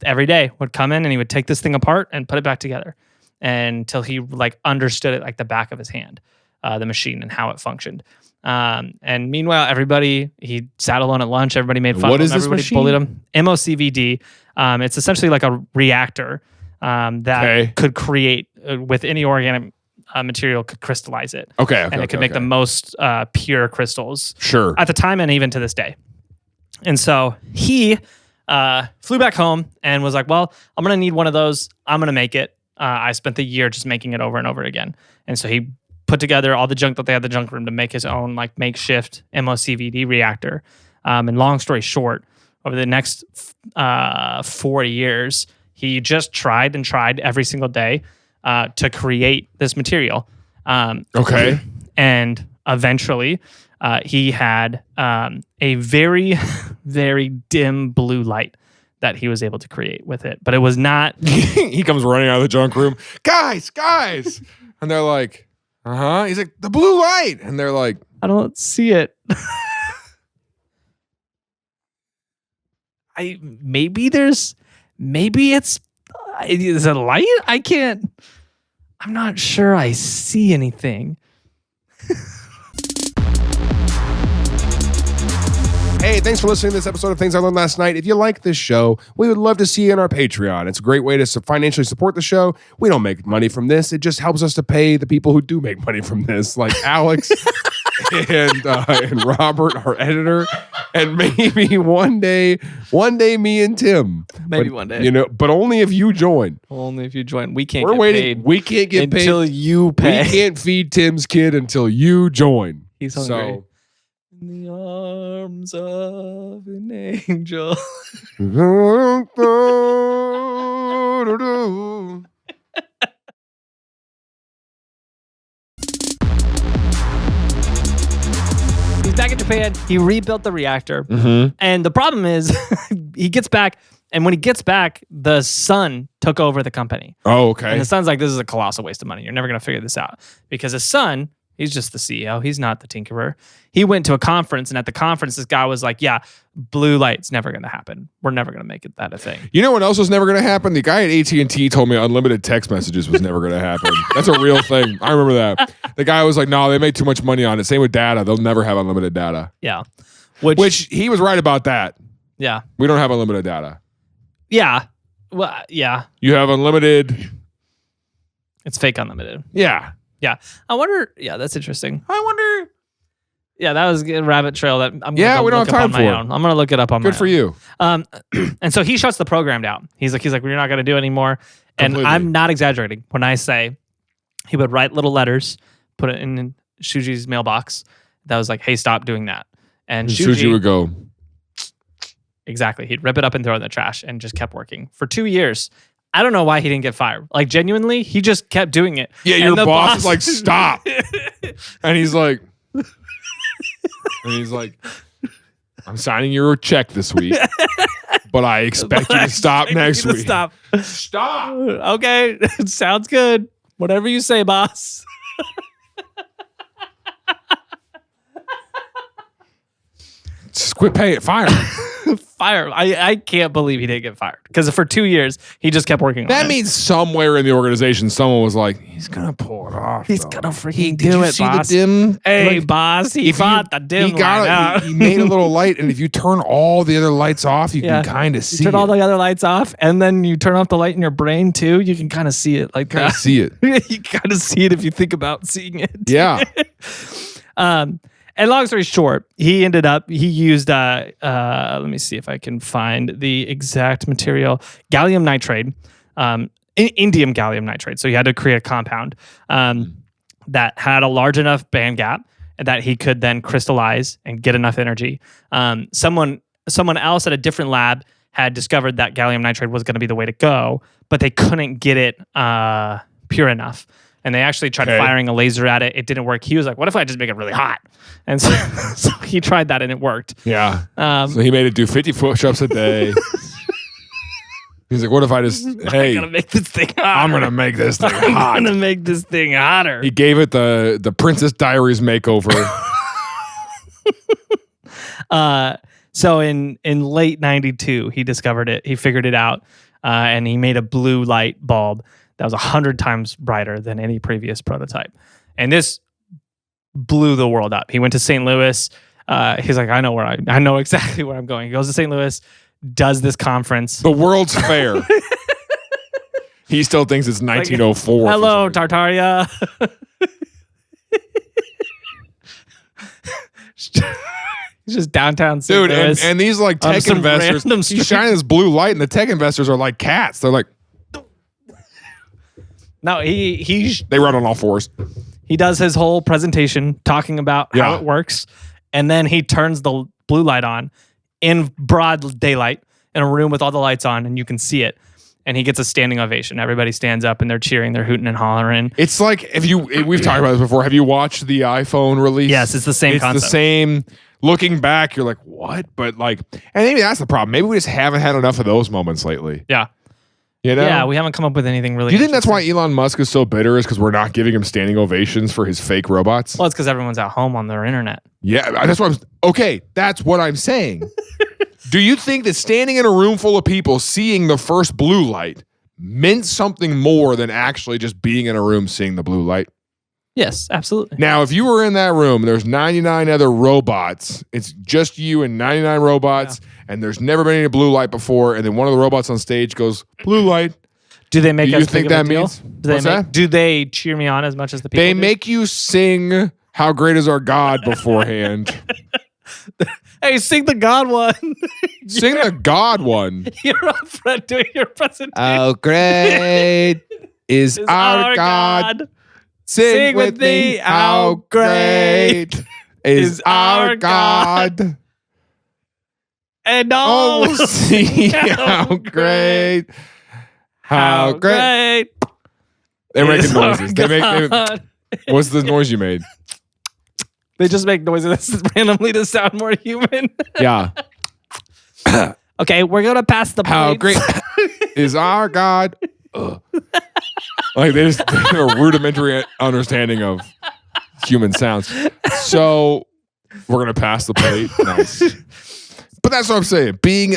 every day would come in and he would take this thing apart and put it back together until he like understood it like the back of his hand, the machine and how it functioned. And meanwhile, he sat alone at lunch. Everybody made fun of him. What is this everybody machine? bullied him. MOCVD. It's essentially like a reactor that could create with any organic material, could crystallize it. And it could make the most pure crystals. Sure. At the time and even to this day. And so he flew back home and was like, well, I'm going to need one of those. I'm going to make it. I spent the year just making it over and over again. And so he put together all the junk that they had in the junk room to make his own like makeshift MOCVD reactor. And long story short, over the next 4 years, he just tried every single day to create this material. Okay. And eventually, he had a very, very dim blue light that he was able to create with it. But it was not... He comes running out of the junk room. Guys! And they're like, uh-huh. He's like, the blue light! And they're like... I don't see it. Maybe it's a light? I'm not sure I see anything. Hey, thanks for listening to this episode of Things I Learned Last Night. If you like this show, we would love to see you on our Patreon. It's a great way to financially support the show. We don't make money from this. It just helps us to pay the people who do make money from this, like Alex and Robert, our editor, and maybe one day me and Tim. Maybe one day. But only if you join. Only if you join. We can't We're get waiting. paid We can't get paid until you pay. We can't feed Tim's kid until you join. He's hungry. In the arms of an angel. He's back in Japan. He rebuilt the reactor. Mm-hmm. And the problem is he gets back, and when he gets back, the son took over the company. Oh, okay. And the son's like, this is a colossal waste of money. You're never going to figure this out. Because his son, he's just the CEO. He's not the tinkerer. He went to a conference, and at the conference, this guy was like, yeah, blue light's never going to happen. We're never going to make that a thing. You know what else was never going to happen? The guy at AT&T told me unlimited text messages was never going to happen. That's a real thing. I remember that. The guy was like, no, they made too much money on it. Same with data. They'll never have unlimited data. Yeah. Which he was right about that. Yeah. We don't have unlimited data. Yeah. Well, yeah. You have unlimited. It's fake unlimited. Yeah. Yeah. I wonder. Yeah, that's interesting. I wonder. Yeah, that was a rabbit trail that I'm Yeah, gonna we don't look have up time on my for. own. I'm gonna look it up on my own. Good for you. And so he shuts the program down. He's like, we're not gonna do it anymore. Completely. And I'm not exaggerating when I say he would write little letters, put it in Shuji's mailbox. That was like, hey, stop doing that. And Shuji would go. Exactly. He'd rip it up and throw it in the trash and just kept working for 2 years. I don't know why he didn't get fired. Like, genuinely, he just kept doing it. Yeah, And your the boss is like, stop. And he's like, I'm signing you a check this week, but I expect you to stop next week. Stop. Stop. Okay. Sounds good. Whatever you say, boss. Just quit paying it. Fire. Fire. I can't believe he didn't get fired because for 2 years he just kept working on it. That means somewhere in the organization, someone was like, he's gonna pull it off. He's though. gonna freaking Did do you it, see boss. the dim? Hey, Like, boss, he fought the dim light out. He made a little light, and if you turn all the other lights off, you can kind of see You turn all it. the other lights off, and then you turn off the light in your brain too. You can kind of see it like Kind that. of see it. You kind of see it if you think about seeing it. Yeah. And long story short, he used, let me see if I can find the exact material, gallium nitride, indium gallium nitride. So he had to create a compound that had a large enough band gap that he could then crystallize and get enough energy. Someone else at a different lab had discovered that gallium nitride was going to be the way to go, but they couldn't get it pure enough. And they actually tried firing a laser at it. It didn't work. He was like, what if I just make it really hot? And so he tried that and it worked. Yeah. So he made it do 50 push-ups a day. He's like, what if I just, hey, I'm going to make this thing hotter. I'm going to make this thing hot. I'm going to make this thing hotter. He gave it the Princess Diaries makeover. So in late 92, he discovered it. He figured it out. And he made a blue light bulb that was 100 times brighter than any previous prototype. And this blew the world up. He went to St. Louis. He's like, I know exactly where I'm going. He goes to St. Louis, does this conference. The World's Fair. He still thinks it's 1904. Hello, Tartaria. He's just downtown St. Dude, Louis. and these like tech some investors, random he's street. shining this blue light, and the tech investors are like cats. They're like, No, they run on all fours. he does his whole presentation talking about how it works, and then he turns the blue light on in broad daylight in a room with all the lights on, and you can see it. and he gets a standing ovation. Everybody stands up and they're cheering, they're hooting and hollering. It's like we've talked about this before. Have you watched the iPhone release? Yes, it's the same concept. It's the same. Looking back, you're like, what? But like, and maybe that's the problem. Maybe we just haven't had enough of those moments lately. Yeah. You know? Yeah, we haven't come up with anything really. Do you think that's why Elon Musk is so bitter? Is because we're not giving him standing ovations for his fake robots? Well, it's because everyone's at home on their internet. Yeah, that's what that's what I'm saying. Do you think that standing in a room full of people seeing the first blue light meant something more than actually just being in a room seeing the blue light? Yes, absolutely. Now, if you were in that room, there's 99 other robots. It's just you and 99 robots, and there's never been any blue light before. And then one of the robots on stage goes, blue light. Do they make Do us you think big of a that deal? means? Do they cheer me on as much as the people They do? make you sing "How Great Is Our God" beforehand. Hey, sing the God one. Sing the God one. You're up front doing your presentation. How great is our God. Sing with me, how great is our God. And all Oh, we'll see how great. How great. They're making noises. What's the noise you made? They just make noises randomly to sound more human. Yeah. Okay, we're going to pass the How plates. great is our God. Ugh. Like they just have a rudimentary understanding of human sounds. So we're going to pass the plate. Nice. But that's what I'm saying. Being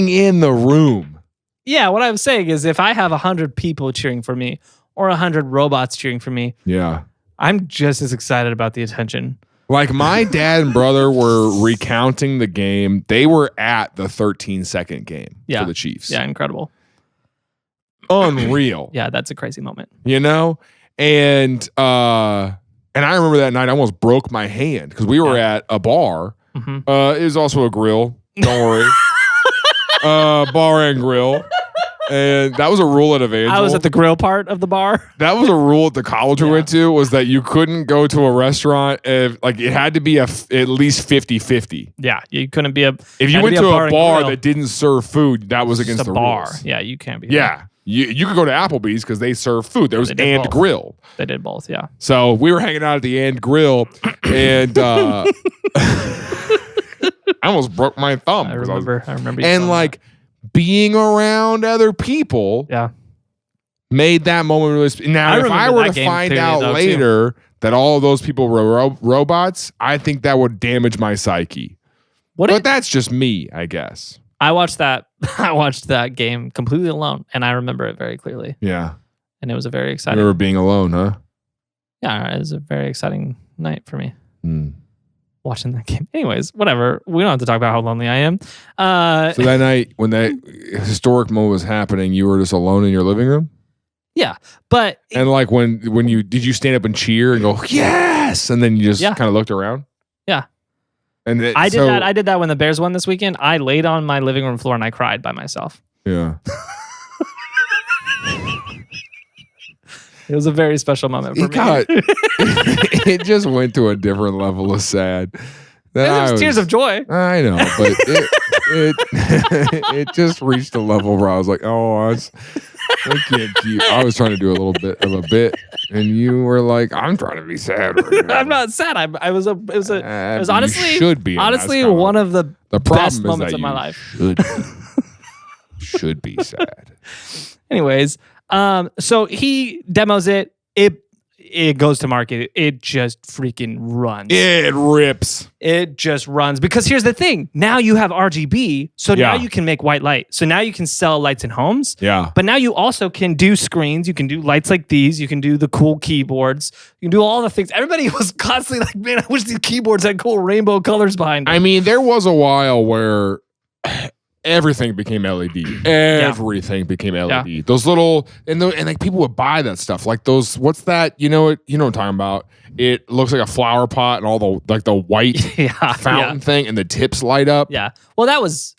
in the room. Yeah, what I'm saying is if I have 100 people cheering for me or 100 robots cheering for me, Yeah. I'm just as excited about the attention. Like my dad and brother were recounting the game. They were at the 13-second game for the Chiefs. Yeah, incredible. Unreal. Yeah, that's a crazy moment. You know? And I remember that night I almost broke my hand because we were at a bar. Mm-hmm. It was also a grill. Don't worry. Bar and grill. And that was a rule at Evangel. I was at the grill part of the bar. That was a rule at the college we went to, was that you couldn't go to a restaurant if it had to be at least 50-50. Yeah, you couldn't be a. If you went to a bar and that didn't serve food, that was against the bar. rules. Yeah, you can't be. Yeah. You could go to Applebee's because they serve food. There was and both. grill. They did both, yeah. So we were hanging out at the and grill, and I almost broke my thumb. I remember. And like being around other people, made that moment really. Now, if I were to find out later that all of those people were robots, I think that would damage my psyche. But that's just me, I guess. I watched that game completely alone, and I remember it very clearly. Yeah. And it was a very exciting. You remember being alone, huh? Yeah, it was a very exciting night for me. Watching that game. Anyways, whatever. We don't have to talk about how lonely I am. So that night, when that historic moment was happening, you were just alone in your living room? Yeah, but and like when you did you stand up and cheer and go yes, and then you just kind of looked around? Yeah. And I did that when the Bears won this weekend. I laid on my living room floor and I cried by myself. Yeah. It was a very special moment for me. It just went to a different level of sad. There's tears of joy. I know, but it just reached a level where I was like, oh, I can't keep. I was trying to do a little bit of a bit, and you were like, I'm trying to be sad right now. I'm not sad. It was honestly should be one of the best problem moments of my life. Should be sad. Anyways, so he demos it. It goes to market. It just freaking runs. It rips. It just runs. Because here's the thing. Now you have RGB, so now you can make white light. So now you can sell lights in homes. Yeah. But now you also can do screens. You can do lights like these. You can do the cool keyboards. You can do all the things. Everybody was constantly like, man, I wish these keyboards had cool rainbow colors behind them. I mean, there was a while where everything became LED. Everything became LED. Yeah. Those little and like people would buy that stuff. Like those. What's that? You know what I'm talking about? It looks like a flower pot and all the white fountain thing, and the tips light up. Yeah. Well, that's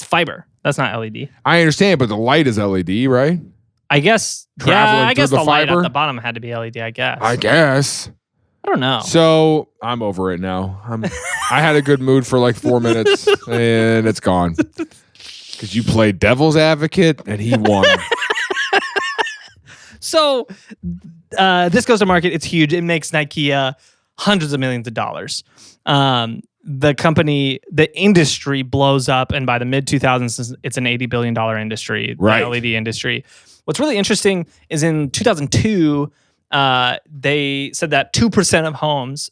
fiber. That's not LED. I understand, but the light is LED, right? I guess. Traveling I guess through the light fiber? at the bottom had to be LED. I guess. I guess. I don't know. So I'm over it now. I had a good mood for like 4 minutes and it's gone. Because you played devil's advocate and he won. So this goes to market. It's huge. It makes Nikea hundreds of millions of dollars. The company, the industry blows up, and by the mid 2000s, it's an $80 billion industry, right. The LED industry. What's really interesting is in 2002, they said that 2% of homes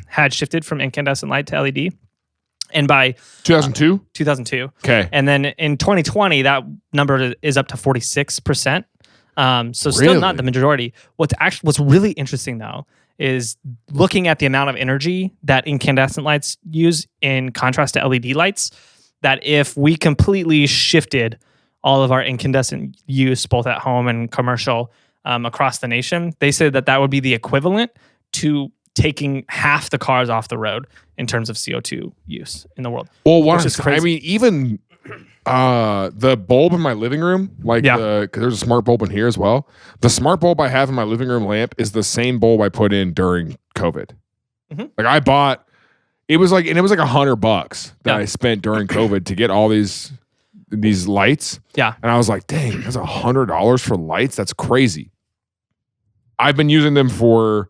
had shifted from incandescent light to LED. And by 2002? 2002. Okay. And then in 2020, that number is up to 46%. So still not the majority. What's really interesting though is looking at the amount of energy that incandescent lights use in contrast to LED lights, that if we completely shifted all of our incandescent use, both at home and commercial, across the nation, they said that would be the equivalent to taking half the cars off the road in terms of CO2 use in the world. Well, which is crazy. I mean, even the bulb in my living room, because there's a smart bulb in here as well. The smart bulb I have in my living room lamp is the same bulb I put in during COVID. Mm-hmm. Like I bought, it was like $100 that I spent during COVID to get all these lights. Yeah. And I was like, dang, that's $100 for lights? That's crazy. I've been using them for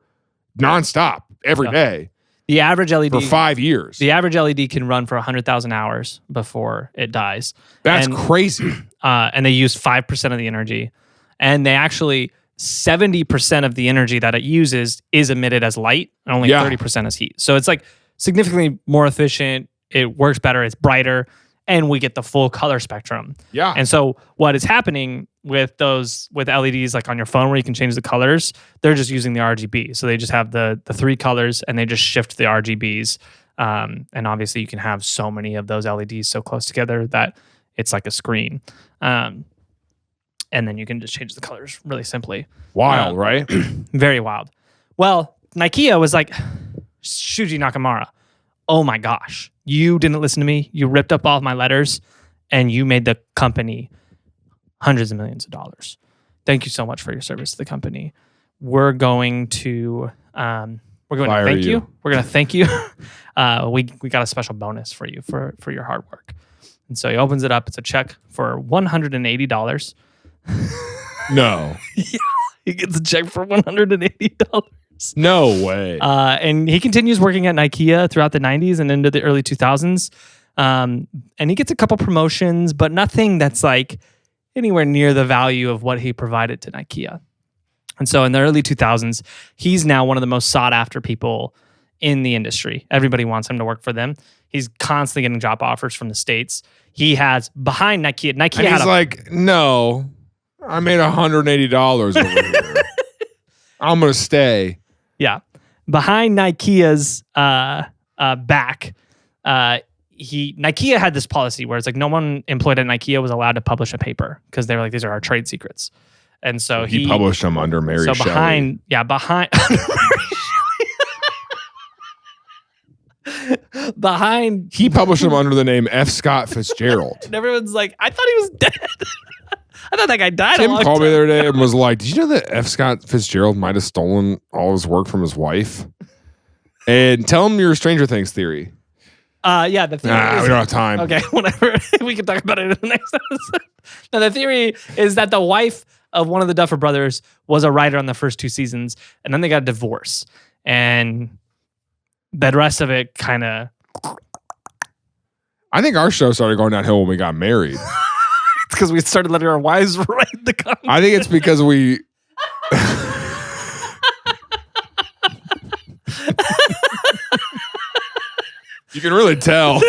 nonstop every day. The average LED for 5 years. The average LED can run for 100,000 hours before it dies. That's crazy. And they use 5% of the energy. And they actually 70% of the energy that it uses is emitted as light, and only 30% as heat. So it's like significantly more efficient. It works better. It's brighter, and we get the full color spectrum. Yeah. And so what is happening with LEDs, like on your phone where you can change the colors, they're just using the RGB. So they just have the 3 colors and they just shift the RGBs. And obviously you can have so many of those LEDs so close together that it's like a screen. And then you can just change the colors really simply. Wild, right? Very wild. Well, Nikea was like, Shuji Nakamura, oh my gosh, you didn't listen to me. You ripped up all of my letters and you made the company hundreds of millions of dollars. Thank you so much for your service to the company. We're going to thank you. We're going to thank you. We got a special bonus for you for your hard work. And so he opens it up. It's a check for $180. No. Yeah, he gets a check for $180. No way. And he continues working at Nikea throughout the 90s and into the early 2000s. And he gets a couple promotions, but nothing that's like anywhere near the value of what he provided to Nikea. And so in the early 2000s, he's now one of the most sought after people in the industry. Everybody wants him to work for them. He's constantly getting job offers from the States. He has behind Nikea. And he's like, no, I made $180 over here. I'm going to stay. Yeah. Behind Nikea's back, Nikea had this policy where it's like no one employed at Nikea was allowed to publish a paper because they were like, these are our trade secrets. And so he published them under Mary Shelley. Behind he published them under the name F. Scott Fitzgerald. And everyone's like, I thought he was dead. I thought that guy died. Tim called me the other day and was like, did you know that F. Scott Fitzgerald might have stolen all his work from his wife? And tell him your Stranger Things theory. Yeah, the theory is, we don't have time. Okay, whatever. We can talk about it in the next episode. Now, the theory is that the wife of one of the Duffer brothers was a writer on the first 2 seasons, and then they got a divorce. And the rest of it kind of... I think our show started going downhill when we got married. It's because we started letting our wives write the content. I think it's because we... You can really tell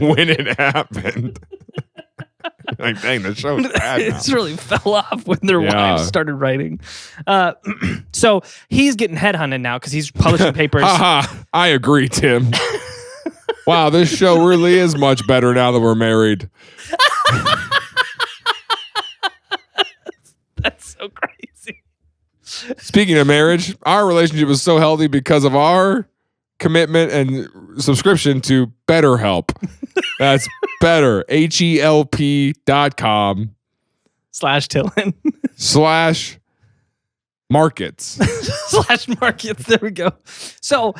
when it happened. Like, dang, the show's bad now. It's really fell off when their wives started writing. So he's getting headhunted now because he's publishing papers. I agree, Tim. Wow, this show really is much better now that we're married. That's so crazy. Speaking of marriage, our relationship is so healthy because of our commitment and subscription to BetterHelp. That's better, HELP.com/TILLN Markets. / markets. There we go. So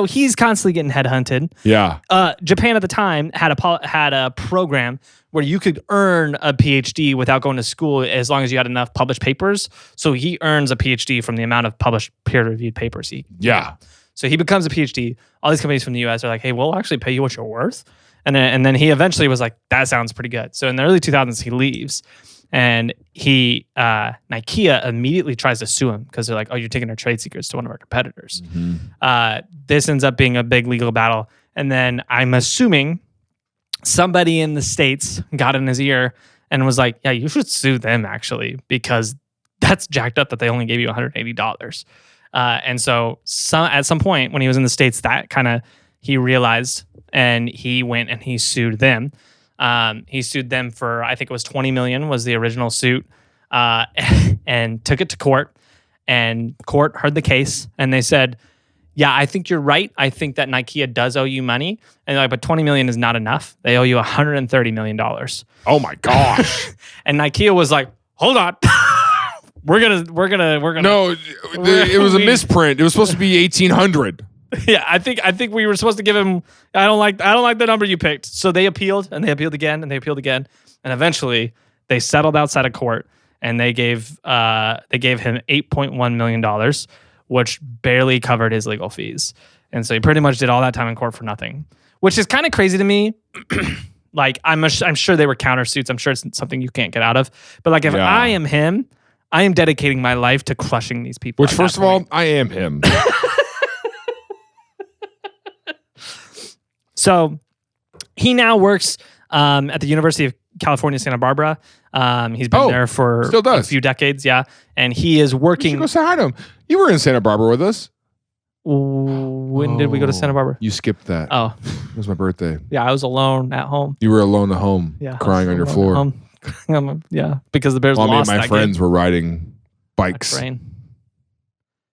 he's constantly getting headhunted. Yeah. Japan at the time had a program where you could earn a PhD without going to school as long as you had enough published papers. So he earns a PhD from the amount of published peer-reviewed papers Yeah. So he becomes a PhD. All these companies from the US are like, hey, we'll actually pay you what you're worth. And then he eventually was like, that sounds pretty good. So in the early 2000s, he leaves. And Nikea immediately tries to sue him because they're like, oh, you're taking our trade secrets to one of our competitors. Mm-hmm. This ends up being a big legal battle. And then I'm assuming somebody in the States got in his ear and was like, yeah, you should sue them actually, because that's jacked up that they only gave you $180. And so at some point when he was in the States, that kind of he realized, and he went and he sued them. He sued them for, I think it was $20 million was the original suit, and took it to court. And court heard the case, and they said, yeah, I think you're right. I think that Nikea does owe you money. And they're like, but $20 million is not enough. They owe you $130 million. Oh my gosh. And Nikea was like, hold on. We're gonna. No, it was a misprint. It was supposed to be 1800. Yeah, I think we were supposed to give him. I don't like the number you picked. So they appealed, and they appealed again, and they appealed again, and eventually they settled outside of court, and they gave him $8.1 million, which barely covered his legal fees, and so he pretty much did all that time in court for nothing, which is kind of crazy to me. Like I'm sure they were countersuits. I'm sure it's something you can't get out of. But like if I am him, I am dedicating my life to crushing these people. Which first of all, I am him. So he now works at the University of California, Santa Barbara. He's been there for a few decades, yeah. And he is working. You should go say hi to him. You were in Santa Barbara with us. When did we go to Santa Barbara? You skipped that. Oh. It was my birthday. Yeah, I was alone at home. You were alone at home, crying on your floor. Yeah, because the Bears lost. Me and my friends were riding bikes. A train.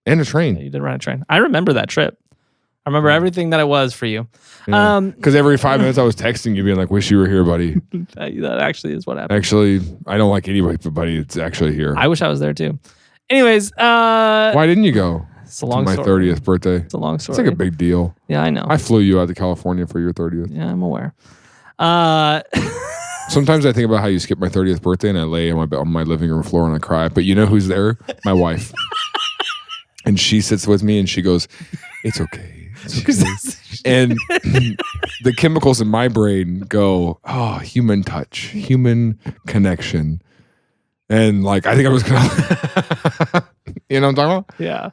And a train. Yeah, you did ride a train. I remember that trip. I remember everything that it was for you. Because every 5 minutes I was texting you being like, wish you were here, buddy. That actually is what happened. Actually, I don't like anybody but buddy. It's actually here. I wish I was there too. Anyways. Why didn't you go? It's a long my story. 30th birthday. It's a long story. It's like a big deal. Yeah, I know. I flew you out to California for your 30th. Yeah, I'm aware. Sometimes I think about how you skipped my 30th birthday and I lay on my living room floor and I cry. But you know who's there? My wife. And she sits with me and she goes, it's okay. It's okay. And the chemicals in my brain go, oh, human touch, human connection. And like, I think I was going to, you know what I'm talking about? Yeah.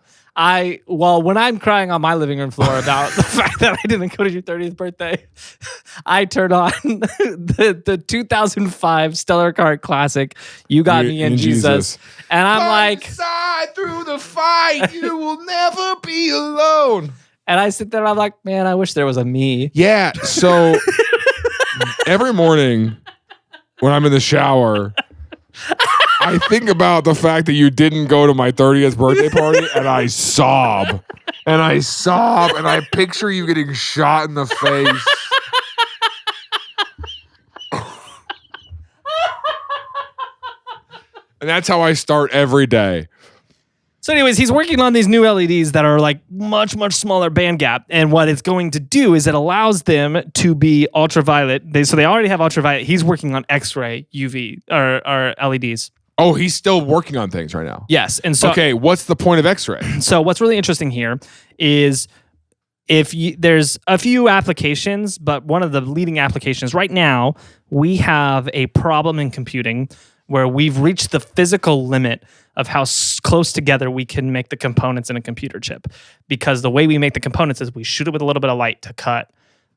When I'm crying on my living room floor about the fact that I didn't go to your 30th birthday, I turn on the 2005 Stellar Kart Classic, You Got Me in Jesus. And I'm like, side through the fight, you will never be alone. And I sit there and I'm like, man, I wish there was a me. Yeah. So every morning when I'm in the shower, I think about the fact that you didn't go to my 30th birthday party and I sob. And I picture you getting shot in the face. And that's how I start every day. So anyways, he's working on these new LEDs that are like much, much smaller band gap. And what it's going to do is it allows them to be ultraviolet. So they already have ultraviolet. He's working on X-ray UV or LEDs. Oh, he's still working on things right now. Yes. And so, okay, what's the point of X-ray? So what's really interesting here is there's a few applications, but one of the leading applications right now, we have a problem in computing where we've reached the physical limit of how close together we can make the components in a computer chip. Because the way we make the components is we shoot it with a little bit of light to cut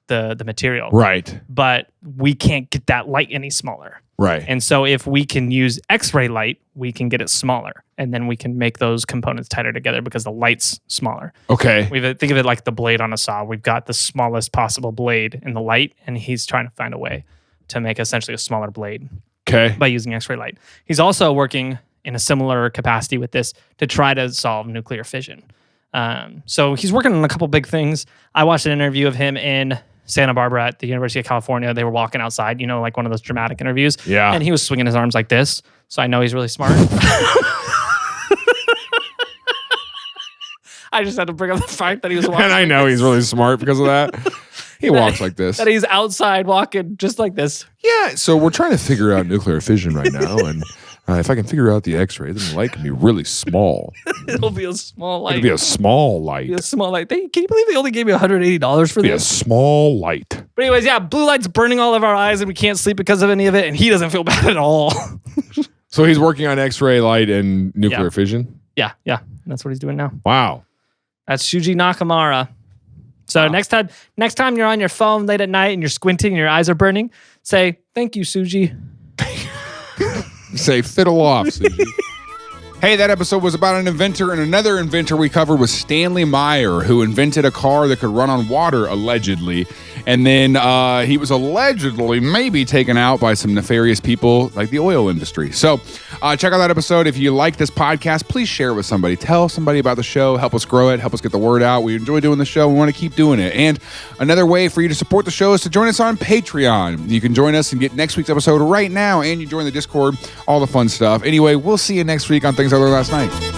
the material. Right. But we can't get that light any smaller. Right. And so if we can use X-ray light, we can get it smaller. And then we can make those components tighter together because the light's smaller. Okay. Think of it like the blade on a saw. We've got the smallest possible blade in the light, and he's trying to find a way to make essentially a smaller blade. Okay. By using X-ray light. He's also working in a similar capacity with this to try to solve nuclear fission. So he's working on a couple big things. I watched an interview of him in Santa Barbara at the University of California. They were walking outside, like one of those dramatic interviews. Yeah. And he was swinging his arms like this. So I know he's really smart. I just had to bring up the fact that he was walking. And I know he's really smart because of that. He walks like this. That he's outside walking just like this. Yeah, so we're trying to figure out nuclear fission right now, and if I can figure out the X-ray, then the light can be really small. It'll be a small light. It'll be a small light. Can you believe they only gave me $180 for It'll be a this? small light. But anyways, yeah, blue light's burning all of our eyes and we can't sleep because of any of it, and he doesn't feel bad at all. So he's working on X-ray light and nuclear fission? Yeah. That's what he's doing now. Wow. That's Shuji Nakamura. So next time you're on your phone late at night and you're squinting and your eyes are burning, say, thank you, Shuji. Say, fiddle off, Suji. Hey, that episode was about an inventor, and another inventor we covered was Stanley Meyer, who invented a car that could run on water, allegedly. And then he was allegedly maybe taken out by some nefarious people like the oil industry. So check out that episode. If you like this podcast, please share it with somebody. Tell somebody about the show. Help us grow it. Help us get the word out. We enjoy doing the show. We want to keep doing it. And another way for you to support the show is to join us on Patreon. You can join us and get next week's episode right now, and you join the Discord, all the fun stuff. Anyway, we'll see you next week on Things I Learned Last Night.